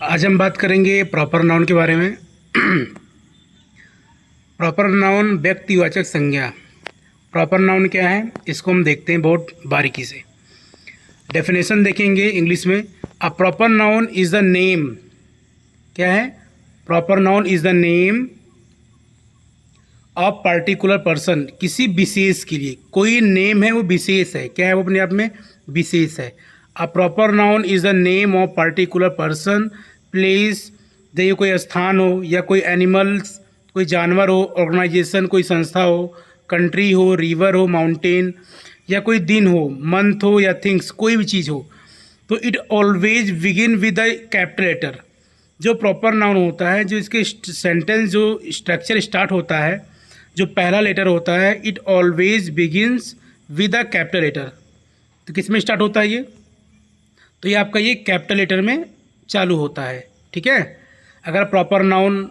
आज हम बात करेंगे प्रॉपर नाउन के बारे में। प्रॉपर नाउन व्यक्तिवाचक संज्ञा। प्रॉपर नाउन क्या है इसको हम देखते हैं बहुत बारीकी से। डेफिनेशन देखेंगे इंग्लिश में। अ proper noun is the name. क्या है? Proper noun is the name of particular person. किसी विशेष के लिए कोई नेम है, वो विशेष है। क्या है? वो अपने आप में विशेष है। अ proper noun is the name of particular person, place, ये कोई स्थान हो या कोई एनिमल्स, कोई जानवर हो, ऑर्गेनाइजेशन, कोई संस्था हो, कंट्री हो, रिवर हो, माउंटेन, या कोई दिन हो, मंथ हो, या थिंग्स, कोई भी चीज़ हो। तो it always begin with the capital letter. जो प्रॉपर नाउन होता है, जो इसके सेंटेंस जो स्ट्रक्चर स्टार्ट होता है, जो पहला लेटर होता है, it always begins with the capital letter. तो किस में स्टार्ट होता है ये? तो ये आपका ये कैपिटल लेटर में चालू होता है। ठीक है। अगर प्रॉपर नाउन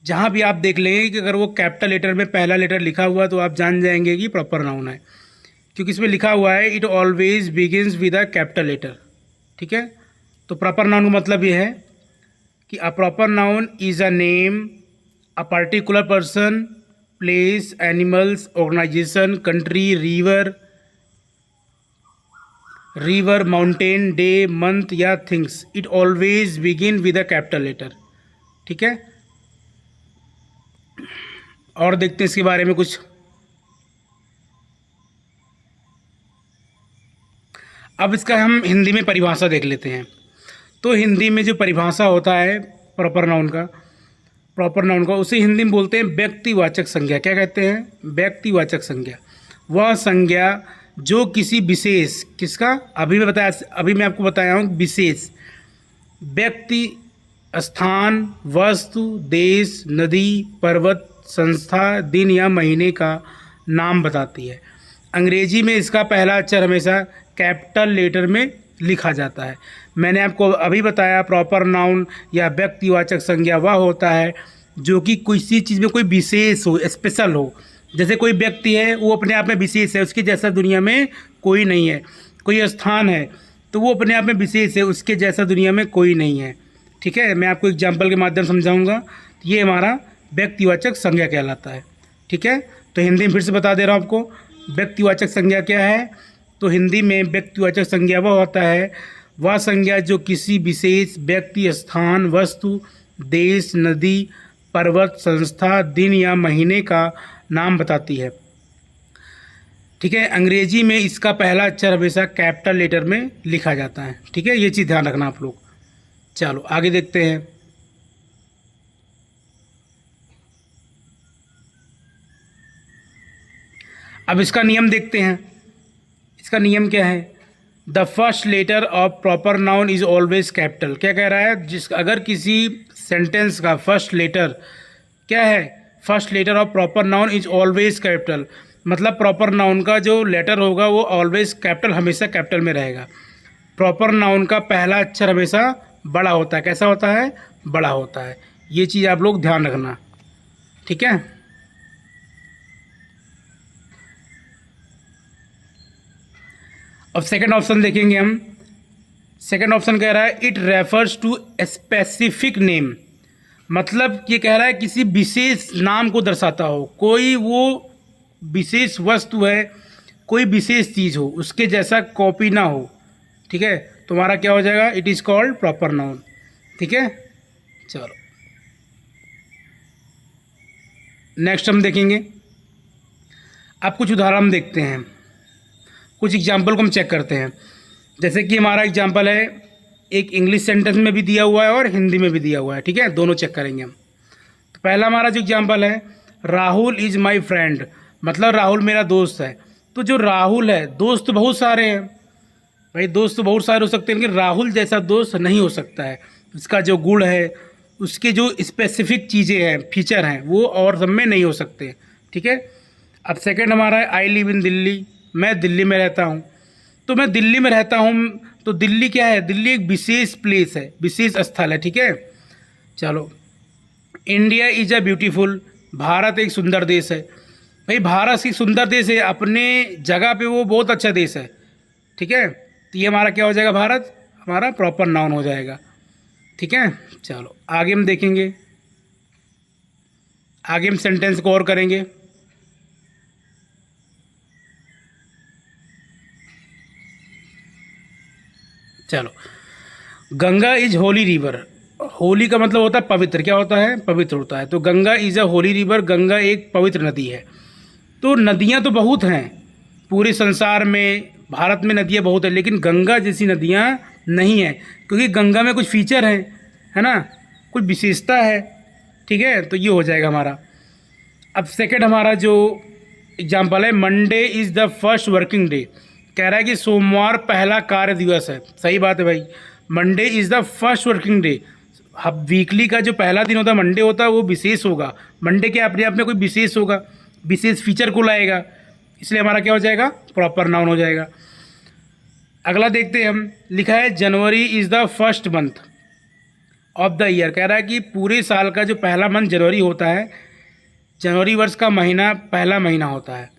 जहाँ भी आप देख लेंगे कि अगर वो कैपिटल लेटर में पहला लेटर लिखा हुआ तो आप जान जाएंगे कि प्रॉपर नाउन है, क्योंकि इसमें लिखा हुआ है it always begins with a capital letter. ठीक है। तो प्रॉपर नाउन का मतलब ये है कि a proper noun is a name, a particular person, place, animals, organisation, country, river, mountain, day, month या things. It always begin with a capital letter. ठीक है। और देखते हैं इसके बारे में कुछ। अब इसका हम हिंदी में परिभाषा देख लेते हैं। तो हिंदी में जो परिभाषा होता है प्रॉपर नाउन का उसे हिंदी में बोलते हैं व्यक्तिवाचक संज्ञा। क्या कहते हैं? व्यक्तिवाचक संज्ञा। वह संज्ञा जो किसी विशेष, किसका? अभी मैं आपको बताया हूँ विशेष व्यक्ति, स्थान, वस्तु, देश, नदी, पर्वत, संस्था, दिन या महीने का नाम बताती है। अंग्रेजी में इसका पहला अक्षर हमेशा कैपिटल लेटर में लिखा जाता है। मैंने आपको अभी बताया प्रॉपर नाउन या व्यक्तिवाचक संज्ञा वह होता है जो कि किसी चीज़ में कोई विशेष हो, स्पेशल हो। जैसे कोई व्यक्ति है, वो अपने आप में विशेष है, उसके जैसा दुनिया में कोई नहीं है। कोई स्थान है तो वो अपने आप में विशेष है, उसके जैसा दुनिया में कोई नहीं है। ठीक है। मैं आपको एग्जाम्पल के माध्यम समझाऊंगा। ये हमारा व्यक्तिवाचक संज्ञा कहलाता है। ठीक है। तो हिंदी में फिर से बता दे रहा हूँ आपको व्यक्तिवाचक संज्ञा क्या है। तो हिंदी में व्यक्तिवाचक संज्ञा वह होता है, वह संज्ञा जो किसी विशेष व्यक्ति, स्थान, वस्तु, देश, नदी, पर्वत, संस्था, दिन या महीने का नाम बताती है। ठीक है। अंग्रेजी में इसका पहला अक्षर हमेशा कैपिटल लेटर में लिखा जाता है। ठीक है। ये चीज़ ध्यान रखना आप लोग। चलो आगे देखते हैं। अब इसका नियम देखते हैं। इसका नियम क्या है? The first letter of proper noun is always capital. क्या कह रहा है? अगर किसी सेंटेंस का फर्स्ट लेटर क्या है, first letter of proper noun is always capital, मतलब प्रॉपर नाउन का जो लेटर होगा वो ऑलवेज कैपिटल, हमेशा कैपिटल में रहेगा। प्रॉपर नाउन का पहला अक्षर हमेशा बड़ा होता है। कैसा होता है? बड़ा होता है। ये चीज़ आप लोग ध्यान रखना। ठीक है। अब सेकंड ऑप्शन देखेंगे हम। सेकंड ऑप्शन कह रहा है it refers to specific name, मतलब ये कह रहा है किसी विशेष नाम को दर्शाता हो। कोई वो विशेष वस्तु है, कोई विशेष चीज़ हो, उसके जैसा कॉपी ना हो। ठीक है। तुम्हारा क्या हो जाएगा? It is called proper noun. ठीक है। चलो नेक्स्ट हम देखेंगे। अब कुछ उदाहरण देखते हैं, कुछ एग्जाम्पल को हम चेक करते हैं। जैसे कि हमारा एग्जाम्पल है, एक इंग्लिश सेंटेंस में भी दिया हुआ है और हिंदी में भी दिया हुआ है। ठीक है। दोनों चेक करेंगे हम। तो पहला हमारा जो एग्जाम्पल है, राहुल इज़ माई फ्रेंड, मतलब राहुल मेरा दोस्त है। तो जो राहुल है, दोस्त तो बहुत सारे हैं भाई, दोस्त तो बहुत सारे हो सकते हैं, लेकिन राहुल जैसा दोस्त नहीं हो सकता है। उसका जो गुण है, उसके जो स्पेसिफिक चीज़ें हैं, फीचर हैं, वो और सब में नहीं हो सकते। ठीक है। अब सेकंड हमारा है आई लिव इन दिल्ली, मैं दिल्ली में रहता हूँ। तो मैं दिल्ली में रहता हूँ, तो दिल्ली क्या है? दिल्ली एक विशेष प्लेस है, विशेष स्थल है। ठीक है। चलो India is a beautiful, Bharat एक सुंदर देश है। भाई भारत एक सुंदर देश है, अपने जगह पे वो बहुत अच्छा देश है। ठीक है। तो ये हमारा क्या हो जाएगा? भारत हमारा प्रॉपर नाउन हो जाएगा। ठीक है, चलो आगे हम देखेंगे, आगे हम सेंटेंस को और करेंगे। चलो, गंगा इज होली रिवर। होली का मतलब होता है पवित्र, क्या होता है, पवित्र होता है। तो Ganga is a Holi river, Ganga एक पवित्र नदी है। तो नदियाँ तो बहुत हैं पूरे संसार में, भारत में नदियाँ बहुत है, लेकिन गंगा जैसी नदियाँ नहीं हैं, क्योंकि गंगा में कुछ फीचर हैं, है ना, कुछ विशेषता है। ठीक है, तो ये हो जाएगा हमारा। अब सेकंड हमारा जो एग्जाम्पल है, Monday is the first working day. कह रहा है कि सोमवार पहला कार्य दिवस है। सही बात है भाई, Monday is the first working day. अब वीकली का जो पहला दिन होता है मंडे होता है, वो विशेष होगा। मंडे के अपने आप में कोई विशेष होगा, विशेष फीचर को लाएगा, इसलिए हमारा क्या हो जाएगा, प्रॉपर नाउन हो जाएगा। अगला देखते हैं हम, लिखा है जनवरी is the first month of the year. कह रहा है कि पूरे साल का जो पहला मंथ जनवरी होता है, जनवरी वर्ष का महीना पहला महीना होता है।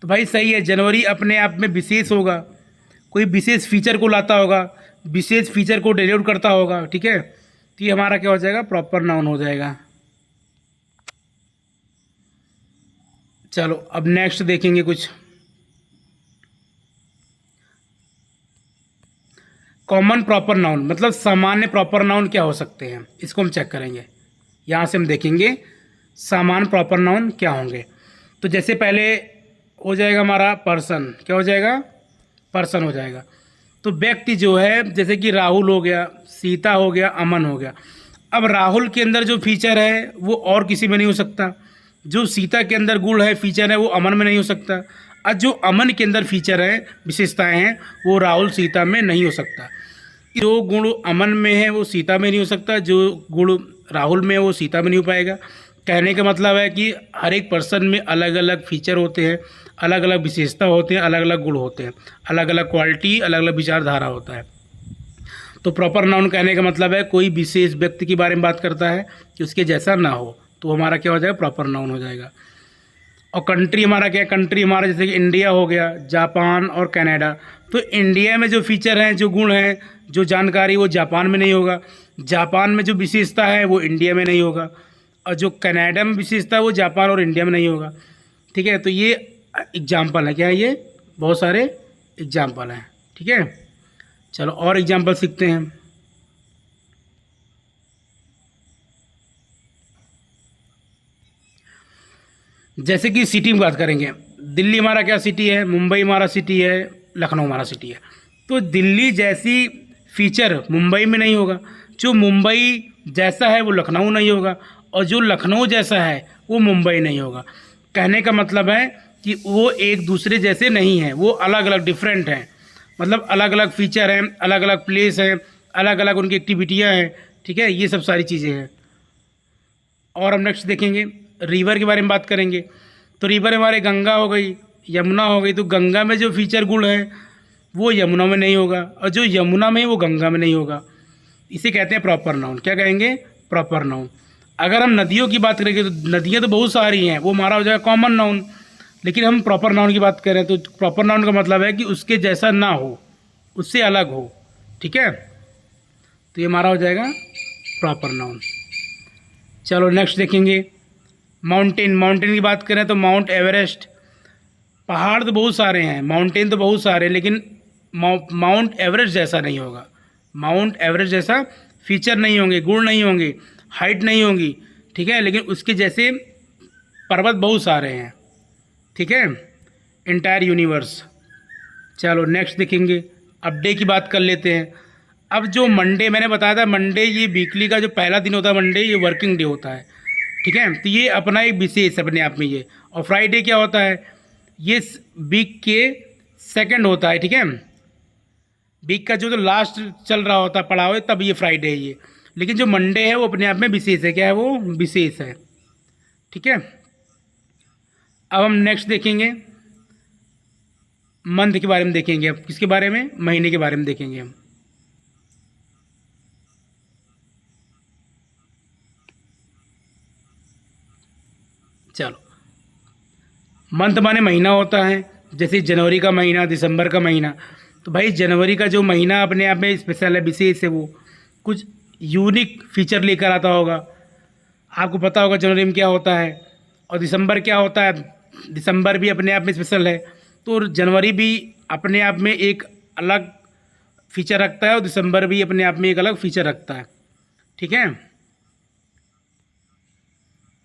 तो भाई सही है, जनवरी अपने आप में विशेष होगा, कोई विशेष फीचर को लाता होगा, विशेष फीचर को डिनोट करता होगा। ठीक है, तो ये हमारा क्या हो जाएगा, प्रॉपर नाउन हो जाएगा। चलो अब नेक्स्ट देखेंगे कुछ कॉमन प्रॉपर नाउन, मतलब सामान्य प्रॉपर नाउन क्या हो सकते हैं, इसको हम चेक करेंगे। यहाँ से हम देखेंगे सामान्य प्रॉपर नाउन क्या होंगे। तो जैसे पहले हो जाएगा हमारा पर्सन, क्या हो जाएगा, पर्सन हो जाएगा। तो व्यक्ति जो है, जैसे कि राहुल हो गया, सीता हो गया, अमन हो गया। अब राहुल के अंदर जो फीचर है वो और किसी में नहीं हो सकता, जो सीता के अंदर गुण है, फीचर है, वो अमन में नहीं हो सकता, और जो अमन के अंदर फीचर है, विशेषताएं हैं, वो राहुल सीता में नहीं हो सकता। जो गुण अमन में है वो सीता में नहीं हो सकता, जो गुण राहुल में है वो सीता में नहीं हो पाएगा। कहने का मतलब है कि हर एक पर्सन में अलग अलग फीचर होते हैं, अलग अलग विशेषता होते हैं, अलग अलग गुण होते हैं, अलग अलग क्वालिटी, अलग अलग विचारधारा होता है। तो प्रॉपर नाउन कहने का मतलब है कोई विशेष व्यक्ति के बारे में बात करता है कि उसके जैसा ना हो, तो हमारा क्या हो जाएगा, प्रॉपर नाउन हो जाएगा। और कंट्री हमारा क्या है, कंट्री हमारा जैसे कि इंडिया हो गया, जापान और कनाडा। तो इंडिया में जो फीचर हैं, जो गुण हैं, जो जानकारी, वो जापान में नहीं होगा। जापान में जो विशेषता है वो इंडिया में नहीं होगा, और जो कनाडा में विशेषता है वो जापान और इंडिया में नहीं होगा। ठीक है, तो ये एग्जाम्पल है, क्या है ये, बहुत सारे एग्जाम्पल हैं। ठीक है, चलो और एग्जाम्पल सीखते हैं। जैसे कि सिटी में बात करेंगे, दिल्ली हमारा क्या सिटी है, मुंबई हमारा सिटी है, लखनऊ हमारा सिटी है। तो दिल्ली जैसी फीचर मुंबई में नहीं होगा, जो मुंबई जैसा है वो लखनऊ नहीं होगा, और जो लखनऊ जैसा है वो मुंबई नहीं होगा। कहने का मतलब है कि वो एक दूसरे जैसे नहीं हैं, वो अलग अलग डिफरेंट हैं, मतलब अलग अलग फीचर हैं, अलग अलग प्लेस हैं, अलग अलग उनकी एक्टिविटियाँ हैं। ठीक है, ये सब सारी चीज़ें हैं। और हम नेक्स्ट देखेंगे, रिवर के बारे में बात करेंगे। तो रिवर हमारे गंगा हो गई, यमुना हो गई। तो गंगा में जो फीचर गुण है वो यमुना में नहीं होगा, और जो यमुना में वो गंगा में नहीं होगा। इसे कहते हैं प्रॉपर नाउन। क्या कहेंगे, प्रॉपर नाउन। अगर हम नदियों की बात करेंगे तो नदियाँ तो बहुत सारी हैं, वो हमारा हो जाएगा कॉमन नाउन। लेकिन हम प्रॉपर नाउन की बात करें तो प्रॉपर नाउन का मतलब है कि उसके जैसा ना हो, उससे अलग हो। ठीक है, तो ये हमारा हो जाएगा प्रॉपर नाउन। चलो नेक्स्ट देखेंगे, माउंटेन। माउंटेन की बात करें तो माउंट एवरेस्ट। पहाड़ तो बहुत सारे हैं, माउंटेन तो बहुत सारे हैं, लेकिन माउंट एवरेस्ट जैसा नहीं होगा। माउंट एवरेस्ट जैसा फीचर नहीं होंगे, गुण नहीं होंगे, हाइट नहीं होगी। ठीक है, लेकिन उसके जैसे पर्वत बहुत सारे हैं। ठीक है, इंटायर यूनिवर्स। चलो नेक्स्ट देखेंगे, अब डे की बात कर लेते हैं। अब जो मंडे मैंने बताया था, मंडे ये वीकली का जो पहला दिन होता है, मंडे ये वर्किंग डे होता है। ठीक है, तो ये अपना एक विशेष अपने आप में ये। और फ्राइडे क्या होता है, ये वीक के सेकंड होता है। ठीक है, वीक का जो लास्ट चल रहा होता है पड़ाव, तब ये फ्राइडे है ये। लेकिन जो मंडे है वो अपने आप में विशेष है। क्या है वो, विशेष है। ठीक है, अब हम नेक्स्ट देखेंगे, मंथ के बारे में देखेंगे। अब किसके बारे में, महीने के बारे में देखेंगे हम। चलो, मंथ माने महीना होता है, जैसे जनवरी का महीना, दिसंबर का महीना। तो भाई जनवरी का जो महीना अपने आप में स्पेशल है, विशेष है। वो कुछ यूनिक फीचर लेकर आता होगा। आपको पता होगा जनवरी में क्या होता है और दिसंबर क्या होता है, दिसंबर भी अपने आप में स्पेशल है। तो जनवरी भी अपने आप में एक अलग फीचर रखता है और दिसंबर भी अपने आप में एक अलग फीचर रखता है। ठीक है,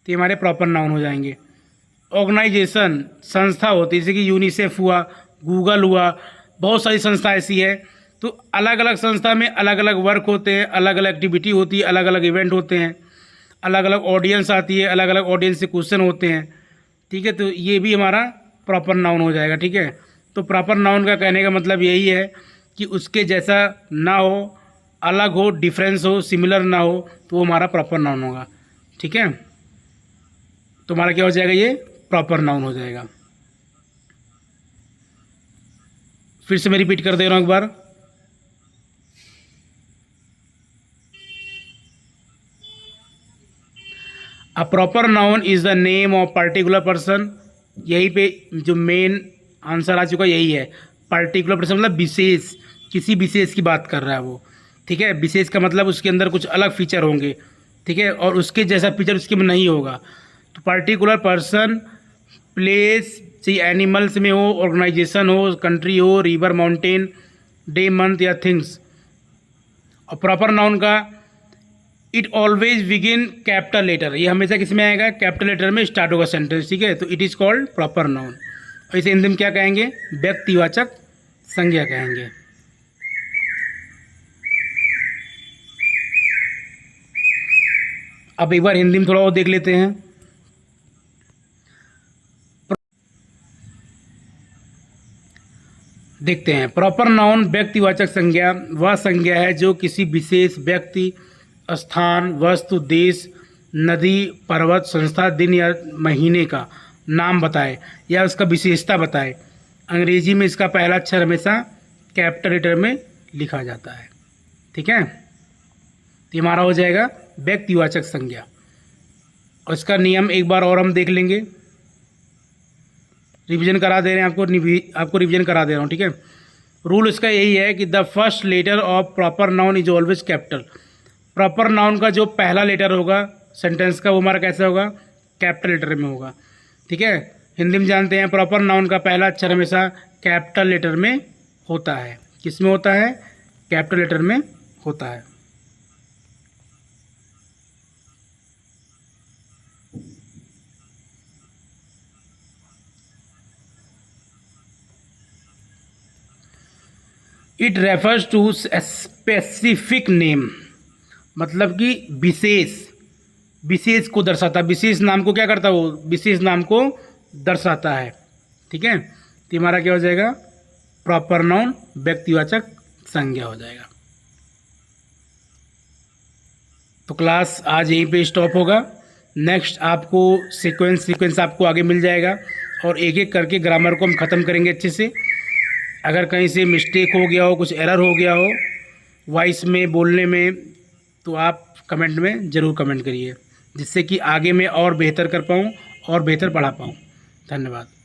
तो ये हमारे प्रॉपर नाउन हो जाएंगे। ऑर्गेनाइजेशन संस्था होती है, जैसे कि यूनिसेफ हुआ, गूगल हुआ, बहुत सारी संस्था ऐसी है। तो अलग अलग संस्था में अलग अलग वर्क होते हैं, अलग अलग एक्टिविटी होती है, अलग अलग इवेंट होते हैं, अलग अलग ऑडियंस आती है, अलग अलग ऑडियंस से क्वेश्चन होते हैं। ठीक है, तो ये भी हमारा प्रॉपर नाउन हो जाएगा। ठीक है, तो प्रॉपर नाउन का कहने का मतलब यही है कि उसके जैसा ना हो, अलग हो, डिफरेंस हो, सिमिलर ना हो, तो वो हमारा प्रॉपर नाउन होगा। ठीक है, तो हमारा क्या हो जाएगा, ये प्रॉपर नाउन हो जाएगा। फिर से मैं रिपीट कर दे रहा हूँ एक बार। A proper noun is the name of particular person. यहीं पे जो मेन आंसर आ चुका यही है। पर्टिकुलर पर्सन मतलब विशेष, किसी विशेष की बात कर रहा है वो। ठीक है, विशेष का मतलब उसके अंदर कुछ अलग फीचर होंगे। ठीक है, और उसके जैसा फीचर उसके में नहीं होगा। तो पर्टिकुलर पर्सन, प्लेस, चाहे एनिमल्स में हो, ऑर्गेनाइजेशन हो, कंट्री हो, रिवर, माउंटेन, डे, मंथ या थिंग्स। और प्रॉपर नाउन का it always begin capital letter, ये हमेशा किस में आएगा, कैपिटल लेटर में स्टार्ट होगा सेंटेंस। ठीक है, तो it is called proper noun. और इसे हिंदी में क्या कहेंगे, व्यक्तिवाचक संज्ञा कहेंगे। अब एक बार हिंदी में थोड़ा और देख लेते हैं। देखते हैं, प्रॉपर नाउन व्यक्तिवाचक संज्ञा वह संज्ञा है जो किसी विशेष व्यक्ति, स्थान, वस्तु, देश, नदी, पर्वत, संस्था, दिन या महीने का नाम बताए या उसका विशेषता बताए। अंग्रेजी में इसका पहला अक्षर हमेशा कैपिटल लेटर में लिखा जाता है। ठीक है, तो हमारा हो जाएगा व्यक्तिवाचक संज्ञा। और इसका नियम एक बार और हम देख लेंगे, रिवीजन करा दे रहे हैं आपको रिवीजन करा दे रहा हूँ। ठीक है, रूल इसका यही है कि the first letter of proper noun is always capital. Proper noun का जो पहला लेटर होगा सेंटेंस का, वो हमारा कैसा होगा, कैपिटल लेटर में होगा। ठीक है, हिंदी में जानते हैं प्रॉपर नाउन का पहला अक्षर हमेशा कैपिटल लेटर में होता है। किस में होता है, कैपिटल लेटर में होता है। It refers to specific name, मतलब कि विशेष को दर्शाता है। विशेष नाम को क्या करता है, वो विशेष नाम को दर्शाता है। ठीक है, तो हमारा क्या हो जाएगा, प्रॉपर नाउन व्यक्तिवाचक संज्ञा हो जाएगा। तो क्लास आज यहीं पे स्टॉप होगा। नेक्स्ट आपको सीक्वेंस आपको आगे मिल जाएगा और एक एक करके ग्रामर को हम ख़त्म करेंगे अच्छे से। अगर कहीं से मिस्टेक हो गया हो, कुछ एरर हो गया हो वॉइस में, बोलने में, तो आप कमेंट में ज़रूर कमेंट करिए, जिससे कि आगे मैं और बेहतर कर पाऊँ और बेहतर पढ़ा पाऊँ। धन्यवाद।